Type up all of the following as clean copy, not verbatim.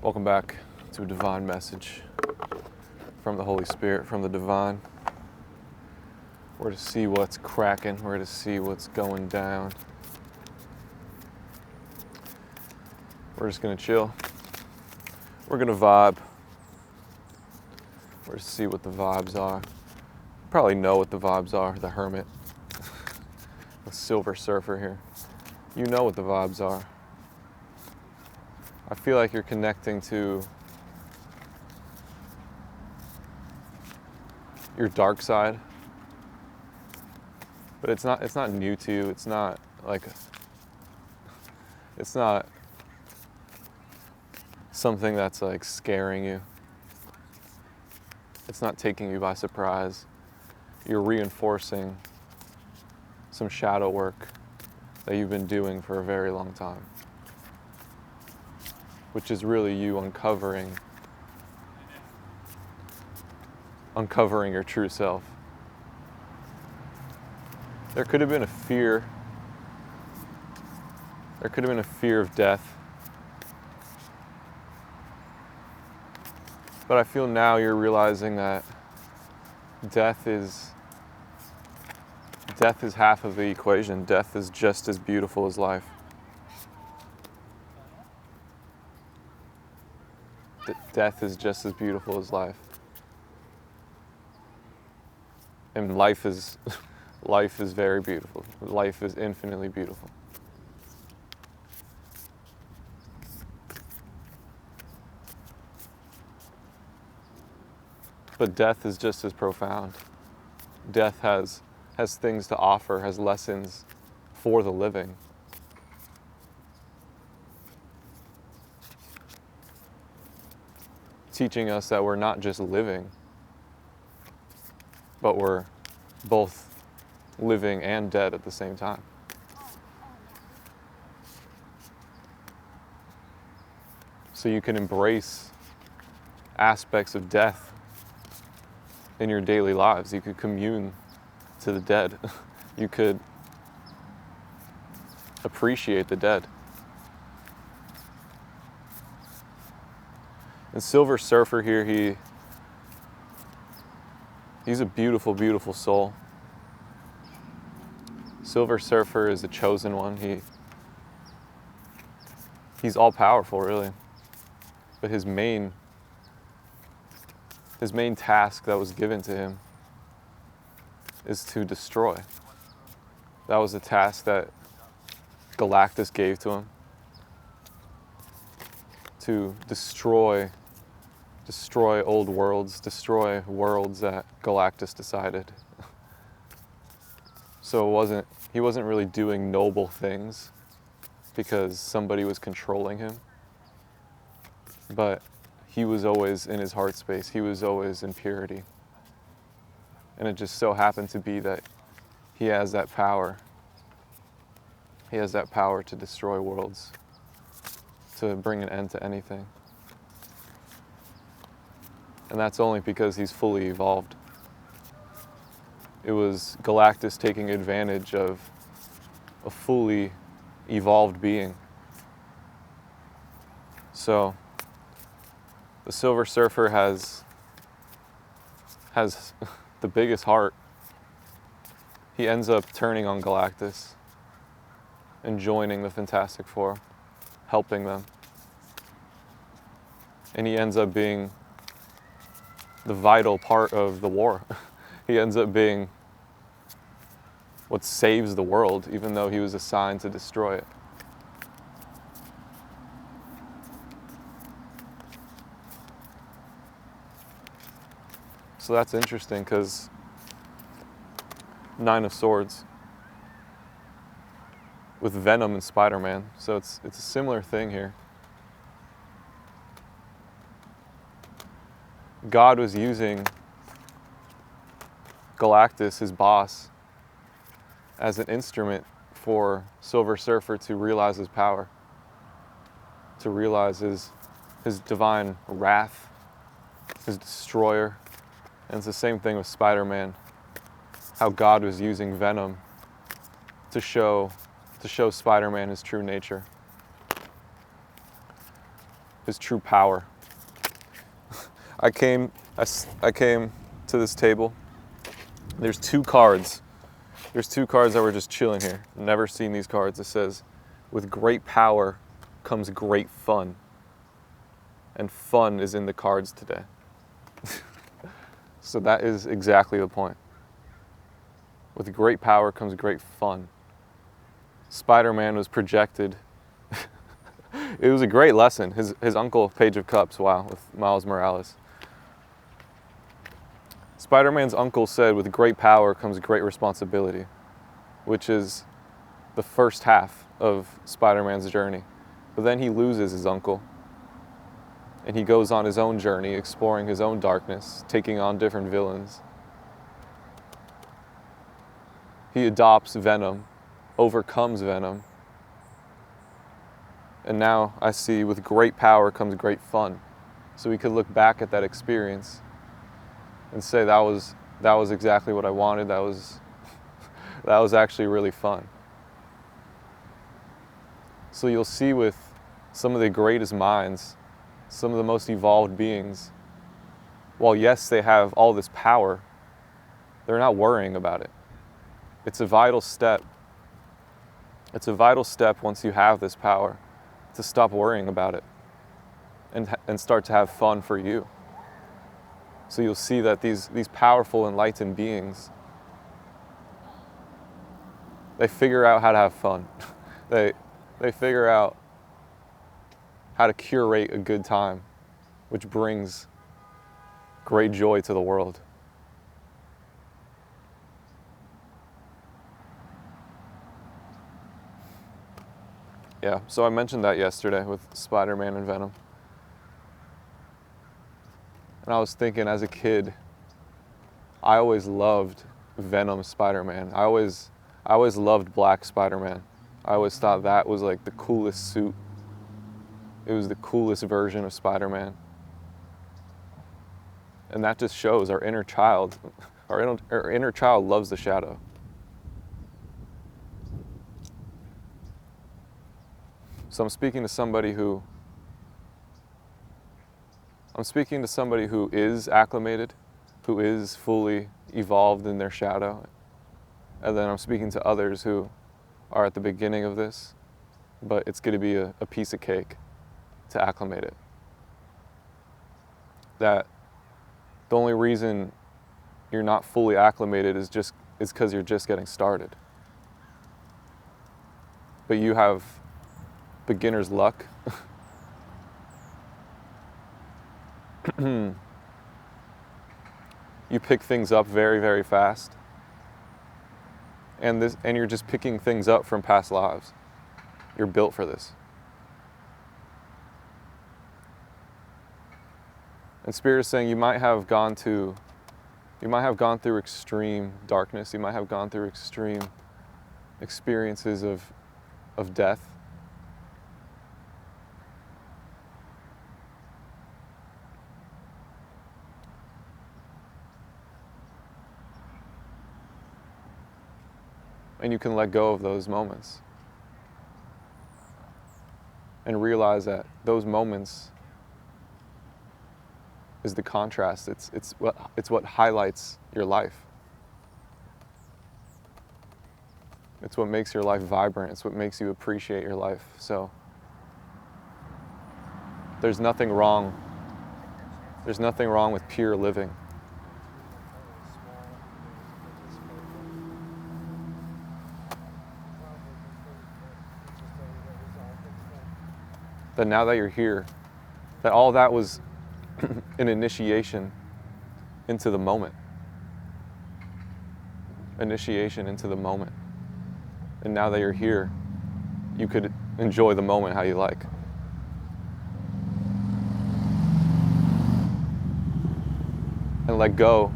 Welcome back to a divine message from the Holy Spirit, from the divine. We're to see what's cracking, we're to see what's going down. We're just gonna chill. We're gonna vibe. We're to see what the vibes are. You probably know what the vibes are, the hermit, the silver surfer here. You know what the vibes are. I feel like you're connecting to your dark side, but it's not new to you. It's not something that's like scaring you. It's not taking you by surprise. You're reinforcing some shadow work that you've been doing for a very long time, which is really you uncovering your true self. There could have been a fear. There could have been a fear of death. But I feel now you're realizing that death is half of the equation. Death is just as beautiful as life. Death is just as beautiful as life. And life is very beautiful. Life is infinitely beautiful. But death is just as profound. Death has things to offer, has lessons for the living. Teaching us that we're not just living, but we're both living and dead at the same time. So you can embrace aspects of death in your daily lives. You could commune to the dead. You could appreciate the dead. And Silver Surfer here, he's a beautiful, beautiful soul. Silver Surfer is the chosen one. He's all powerful, really. But his main task that was given to him is to destroy. That was the task that Galactus gave to him. To destroy old worlds, destroy worlds that Galactus decided. So he wasn't really doing noble things because somebody was controlling him. But he was always in his heart space. He was always in purity. And it just so happened to be that he has that power. He has that power to destroy worlds, to bring an end to anything. And that's only because he's fully evolved. It was Galactus taking advantage of a fully evolved being. So the Silver Surfer has the biggest heart. He ends up turning on Galactus and joining the Fantastic Four, helping them. And he ends up being the vital part of the war. He ends up being what saves the world, even though he was assigned to destroy it. So that's interesting because Nine of Swords with Venom and Spider-Man. So it's a similar thing here. God was using Galactus, his boss, as an instrument for Silver Surfer to realize his power, to realize his divine wrath, his destroyer. And it's the same thing with Spider-Man, how God was using Venom to show Spider-Man his true nature. his true power. I came to this table. There's two cards. There's two cards that were just chilling here. Never seen these cards. It says, with great power comes great fun. And fun is in the cards today. So that is exactly the point. With great power comes great fun. Spider-Man was projected. It was a great lesson. His uncle, Page of Cups, wow, with Miles Morales. Spider-Man's uncle said, with great power comes great responsibility, which is the first half of Spider-Man's journey. But then he loses his uncle, and he goes on his own journey, exploring his own darkness, taking on different villains. He adopts Venom, overcomes Venom, and now I see with great power comes great fun. So we could look back at that experience and say that was exactly what I wanted. That was actually really fun. So you'll see with some of the greatest minds, some of the most evolved beings, while yes, they have all this power, they're not worrying about it. It's a vital step. It's a vital step once you have this power to stop worrying about it and start to have fun for you. So you'll see that these powerful, enlightened beings, they figure out how to have fun. They figure out how to curate a good time, which brings great joy to the world. Yeah, so I mentioned that yesterday with Spider-Man and Venom. And I was thinking, as a kid, I always loved Venom Spider-Man. I always loved Black Spider-Man. I always thought that was like the coolest suit. It was the coolest version of Spider-Man. And that just shows our inner child. Our inner child loves the shadow. So I'm speaking to somebody who is acclimated, who is fully evolved in their shadow. And then I'm speaking to others who are at the beginning of this, but it's going to be a piece of cake to acclimate it. That the only reason you're not fully acclimated is because you're just getting started. But you have beginner's luck. You pick things up very, very fast. And you're just picking things up from past lives. You're built for this. And Spirit is saying you might have gone through extreme darkness. You might have gone through extreme experiences of death. And you can let go of those moments and realize that those moments is the contrast. It's what highlights your life. It's what makes your life vibrant. It's what makes you appreciate your life. So there's nothing wrong. There's nothing wrong with pure living. That now that you're here, that all that was an initiation into the moment. Initiation into the moment. And now that you're here, you could enjoy the moment how you like. And let go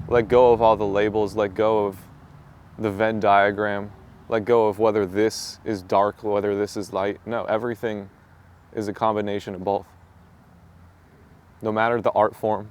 of all the labels, let go of the Venn diagram, let go of whether this is dark, whether this is light. No, everything is a combination of both. No matter the art form,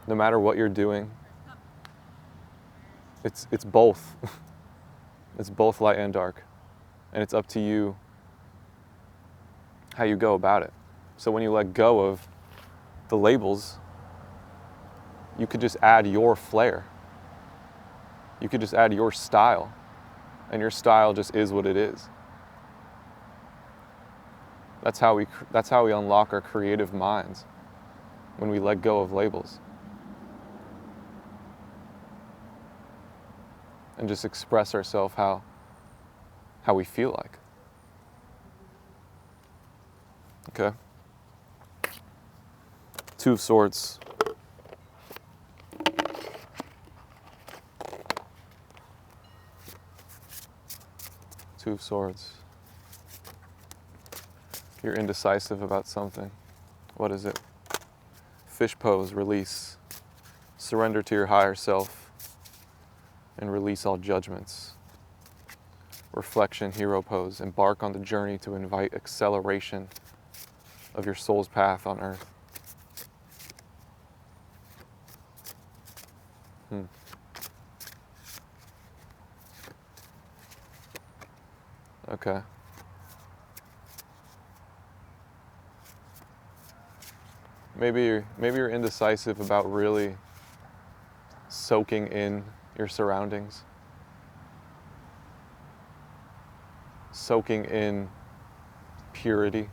no matter what you're doing, it's both. It's both light and dark. And it's up to you how you go about it. So when you let go of the labels, you could just add your flair. You could just add your style, and your style just is what it is. That's how we unlock our creative minds, when we let go of labels and just express ourselves how we feel like. Okay? Two of Swords. Two of Swords. You're indecisive about something. What is it? Fish pose, release. Surrender to your higher self and release all judgments. Reflection, hero pose. Embark on the journey to invite acceleration of your soul's path on earth. Okay. Maybe you're indecisive about really soaking in your surroundings. Soaking in purity.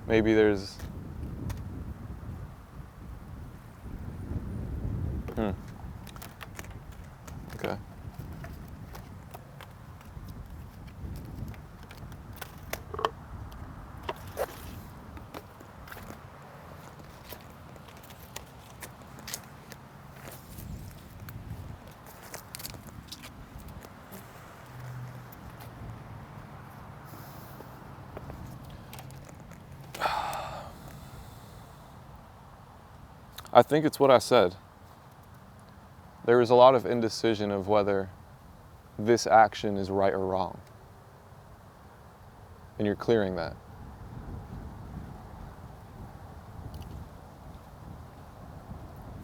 Maybe there's Okay. I think it's what I said. There is a lot of indecision of whether this action is right or wrong. And you're clearing that.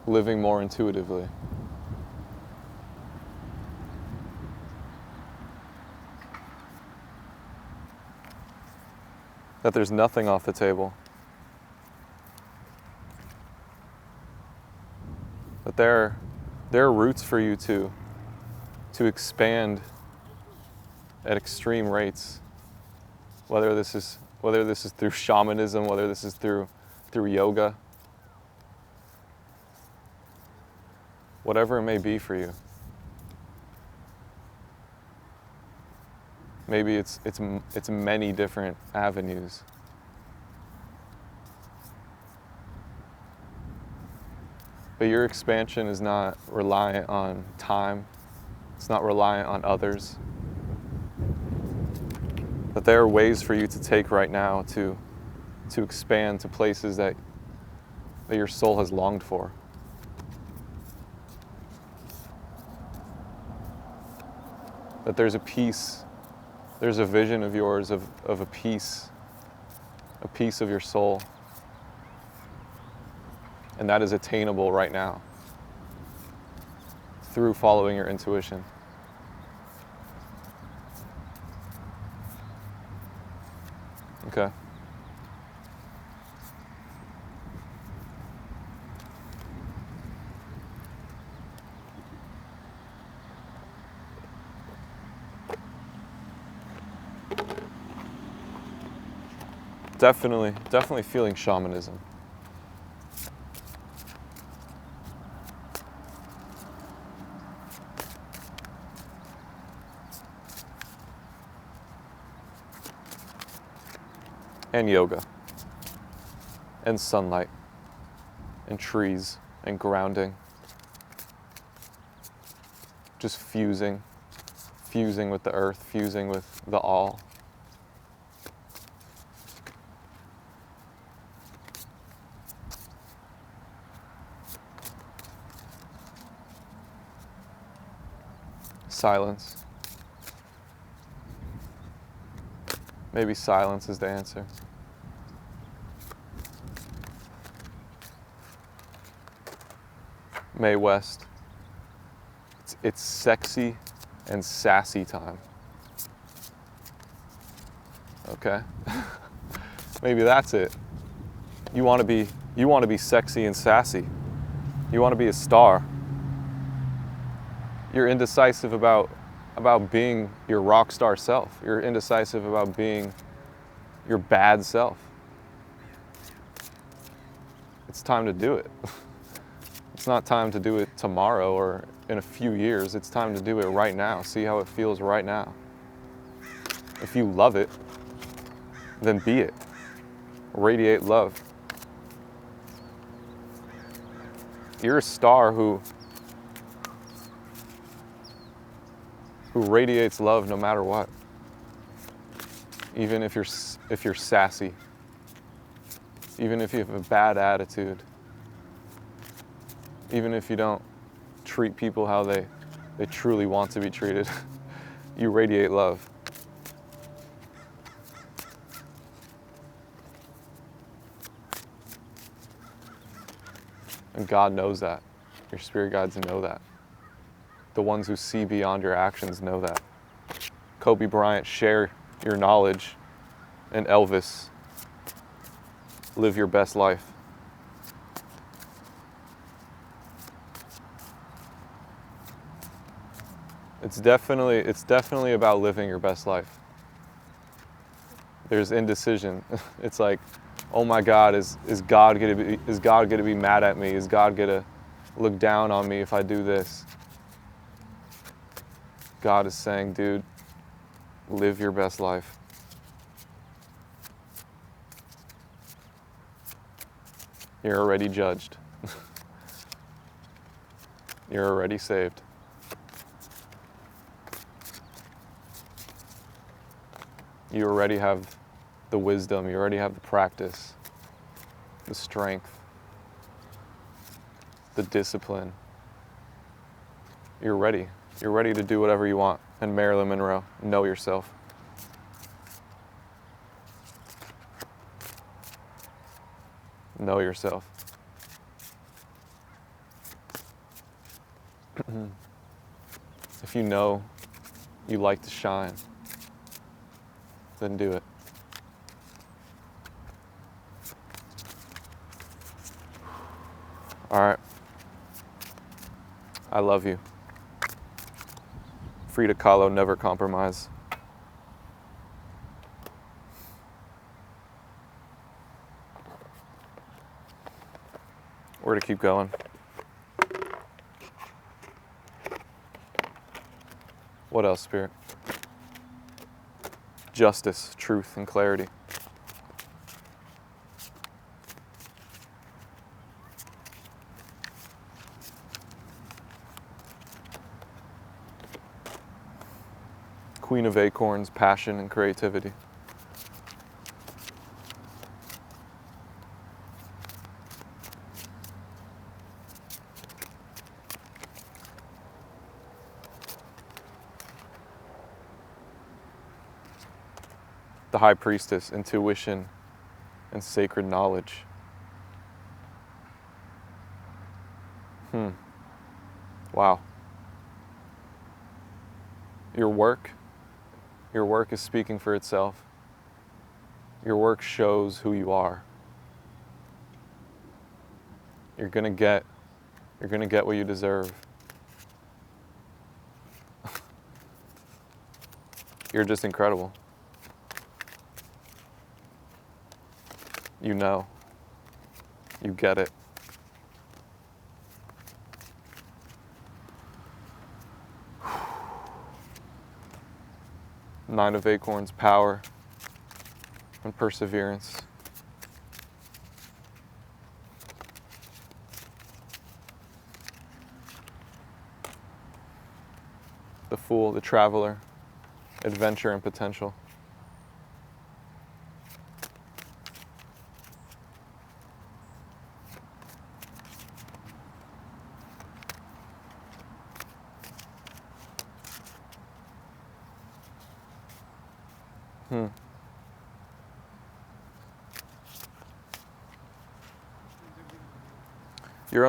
Living more intuitively. That there's nothing off the table. That there are routes for you to expand at extreme rates. Whether this is through shamanism, whether this is through yoga, whatever it may be for you. Maybe it's many different avenues. But your expansion is not reliant on time. It's not reliant on others. But there are ways for you to take right now to expand to places that your soul has longed for. That there's a peace, there's a vision of yours of a peace of your soul. And that is attainable right now through following your intuition. Okay. Definitely feeling shamanism. And yoga, and sunlight, and trees, and grounding. Just fusing with the earth, fusing with the all. Silence. Maybe silence is the answer. Mae West. It's sexy and sassy time. Okay? Maybe that's it. You want to be sexy and sassy. You want to be a star. You're indecisive about being your rock star self. You're indecisive about being your bad self. It's time to do it. It's not time to do it tomorrow or in a few years. It's time to do it right now. See how it feels right now. If you love it, then be it. Radiate love. You're a star who radiates love no matter what. Even if you're sassy. Even if you have a bad attitude. Even if you don't treat people how they truly want to be treated. You radiate love. And God knows that. Your spirit guides know that. The ones who see beyond your actions know that. Kobe Bryant, share your knowledge. And Elvis, live your best life. It's definitely about living your best life. There's indecision. It's like, oh my God, is God gonna be mad at me? Is God gonna look down on me if I do this? God is saying, dude, live your best life. You're already judged. You're already saved. You already have the wisdom, you already have the practice, the strength, the discipline. You're ready. You're ready to do whatever you want. And Marilyn Monroe, know yourself. Know yourself. If you know you like to shine, then do it. All right. I love you. Frida Kahlo, never compromise. Where to keep going? What else, Spirit? Justice, truth, and clarity. Queen of Acorns, passion and creativity. The High Priestess, intuition and sacred knowledge. Wow. Your work is speaking for itself. Your work shows who you are. You're gonna get what you deserve. You're just incredible. You know. You get it. Nine of Acorns, power and perseverance. The Fool, the Traveler, adventure and potential. You're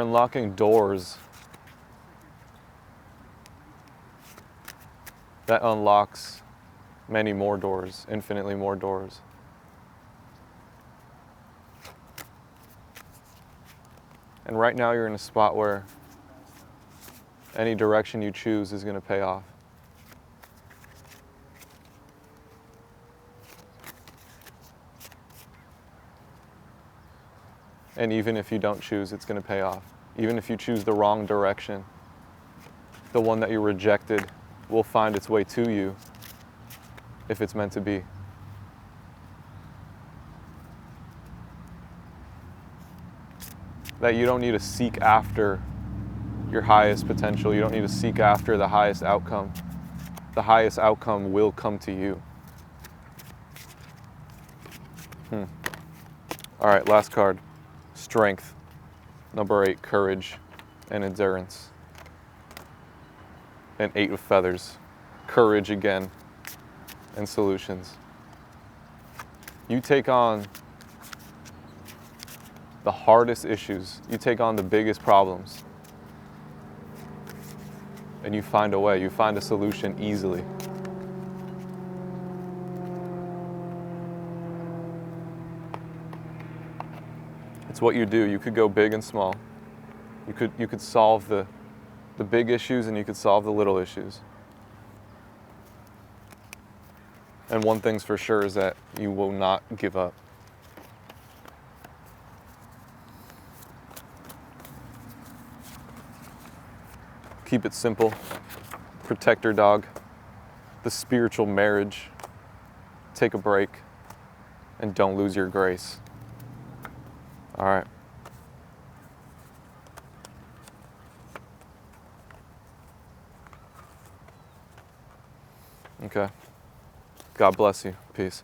unlocking doors that unlocks many more doors, infinitely more doors. And right now you're in a spot where any direction you choose is going to pay off. And even if you don't choose, it's going to pay off. Even if you choose the wrong direction, the one that you rejected will find its way to you if it's meant to be. That you don't need to seek after your highest potential. You don't need to seek after the highest outcome. The highest outcome will come to you. All right, last card. Strength. Number 8, courage and endurance. And 8 of feathers. Courage again and solutions. You take on the hardest issues. You take on the biggest problems. And you find a way. You find a solution easily. It's what you do. You could go big and small. You could solve the big issues and you could solve the little issues. And one thing's for sure is that you will not give up. Keep it simple. Protect your dog. The spiritual marriage. Take a break. And don't lose your grace. All right. Okay. God bless you. Peace.